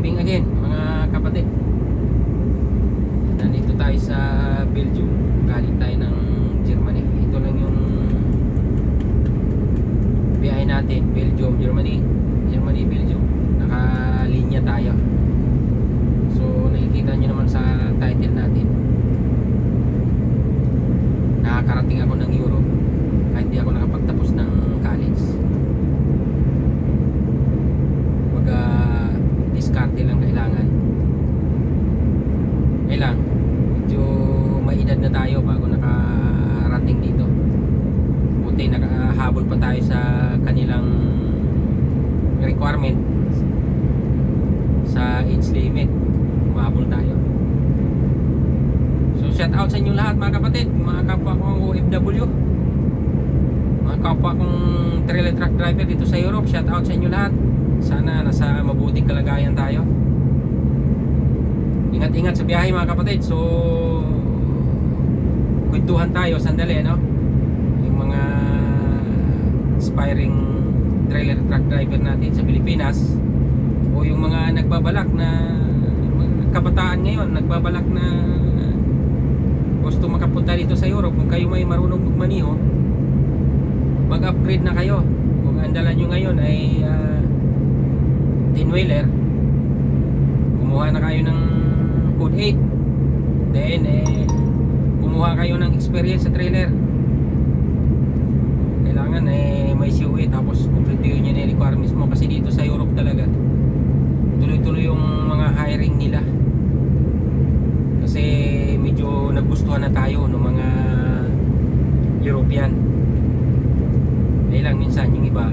driving again mga kapatid. Nandito tayo sa Belgium, galing tayo ng Germany. Ito lang yung biyahe natin, Belgium, Germany, Belgium. Nakalinya tayo. So nakikita nyo naman sa title natin, nakakarating ako ng Europe kahit di ako nakapagtapos ng college. Diskarte lang kailangan. Medyo may edad na tayo bago nakarating dito. Buti nakahabol pa tayo sa kanilang requirement sa age limit. Umahabol tayo. So shout out sa inyo lahat mga kapatid, mga kapwa kong OFW, mga kapwa kong trailer truck driver dito sa Europe. Shout out sa inyo lahat. Sana nasa mabuting kalagayan tayo. Ingat-ingat sa biyahe mga kapatid. So kwentuhan tayo sandali, no? Yung mga aspiring trailer truck driver natin sa Pilipinas, o yung mga nagbabalak na kabataan ngayon, nagbabalak na gusto makapunta dito sa Europe. Kung kayo may marunong magmaniho, mag-upgrade na kayo. Kung ang dala nyo ngayon ay 10-wheeler, kumuha na kayo ng code 8, then kumuha kayo ng experience sa trailer. Kailangan may COE, tapos complete yun yung requirements mo, kasi dito sa Europe talaga tuloy-tuloy yung mga hiring nila, kasi medyo nagustuhan na tayo ng mga European. Lang minsan yung iba,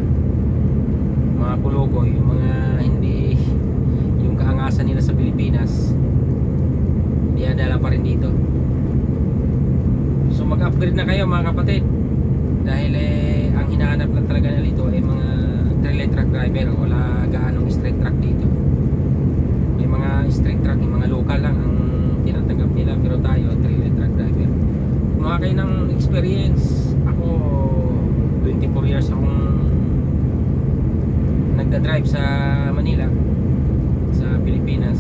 mga kulukoy, yung mga hindi yung kaangasan nila sa Pilipinas, diadala pa rin dito. So mag-upgrade na kayo mga kapatid, dahil ang hinahanap lang talaga nila dito ay mga trailer truck driver. Wala gaanong straight truck dito. May mga straight truck, yung mga local lang ang tinatanggap nila, pero tayo trailer truck driver. Kumuha kayo ng experience. Ako 24 years akong nagda-drive sa Manila, sa Pilipinas.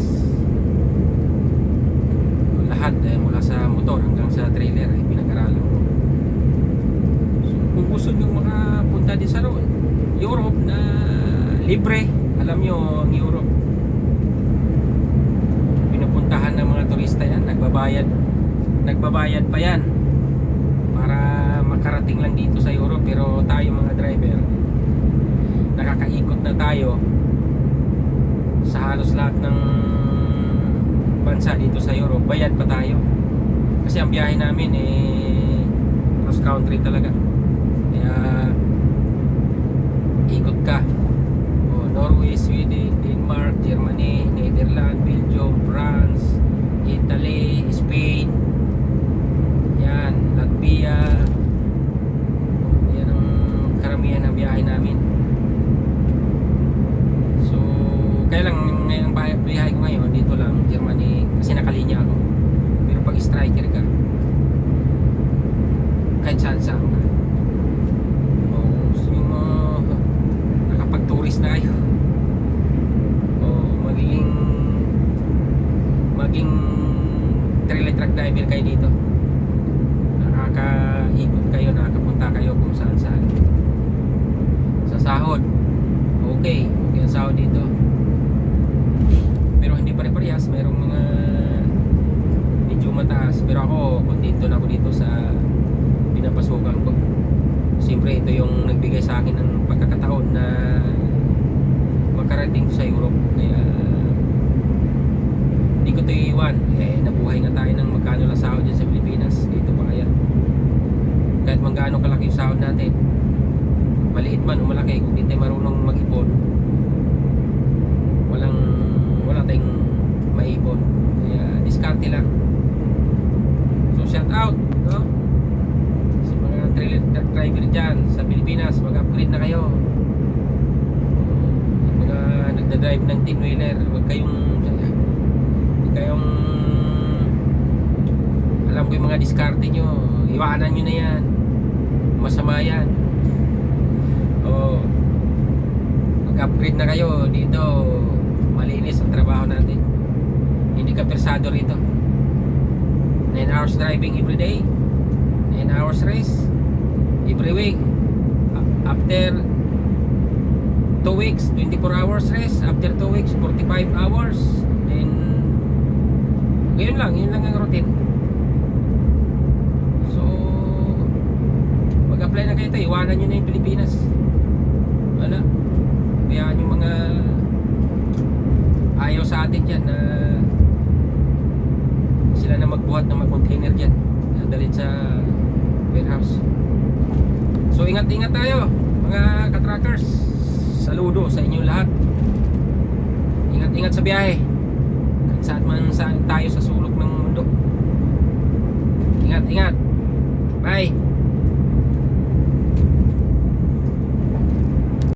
Lahat mula sa motor hanggang sa trailer ay pinag-aralan ko. So, kung gusto nyo makapunta din sa Europe na libre, alam nyo ang Europe, pinupuntahan ng mga turista yan, nagbabayad pa yan para makarating lang dito sa Europe. Pero tayo mga driver, nakakaikot na tayo sa halos lahat ng bansa dito sa Europe. Bayad pa tayo kasi ang biyahe namin cross country talaga. Kaya ikot ka, Norway, Sweden, Denmark, Germany, Netherlands, Belgium, France, Italy, Spain, yan, Latvia. Yan ang karamihan ng biyahe namin. So kaya lang ngayong biyahe ko ngayon dito lang, Germany, kasi nakalinya ako. Pero pag striker ka, kahit saan ka, gusto nyo nakapag-tourist na kayo, o maging trailer truck driver kayo dito, nakakaikot kayo, nakakapunta kayo kung saan sa sahod. Okay ang sahod dito, pero hindi pare-parehas. Mayroong mga medyo mataas, pero ako kontento na ako dito sa pinapasukan ko. Siyempre ito yung nagbigay sa akin ng pagkakataon na makarating sa Europe. Kaya hindi ko ito iiwan. Nabuhay nga tayo ng magkano lang sahod dyan sa Pilipinas. Dito pa kaya, kahit magkano kalaki yung sahod natin, maliit man o malaki, kung hindi tayo marunong mag-ipon, wala tayong maipon. Kaya diskarte lang. So shout out, no? Sa mga trailer driver dyan sa Pilipinas, mag-upgrade na kayo. Mga nagda-drive ng 10-wheeler, huwag kayong alam ko yung mga diskarte nyo, iwanan nyo na yan, masama yan. Mag-upgrade na kayo dito, malinis ang trabaho pasado rito. 9 hours driving every day, 9 hours rest every week. After 2 weeks 24 hours rest, after 2 weeks 45 hours. Then yun lang ang routine. So mag-apply na kayo tayo, iwanan nyo na yung Pilipinas. Wala, kaya yung mga ayaw sa atin dyan na sila na magbuhat ng mga container dyan, dalhin sa warehouse. So ingat-ingat tayo mga ka-truckers. Saludo sa inyo lahat. Ingat-ingat sa biyahe. Kahit saan man tayo sa sulok ng mundo. Ingat-ingat. Bye.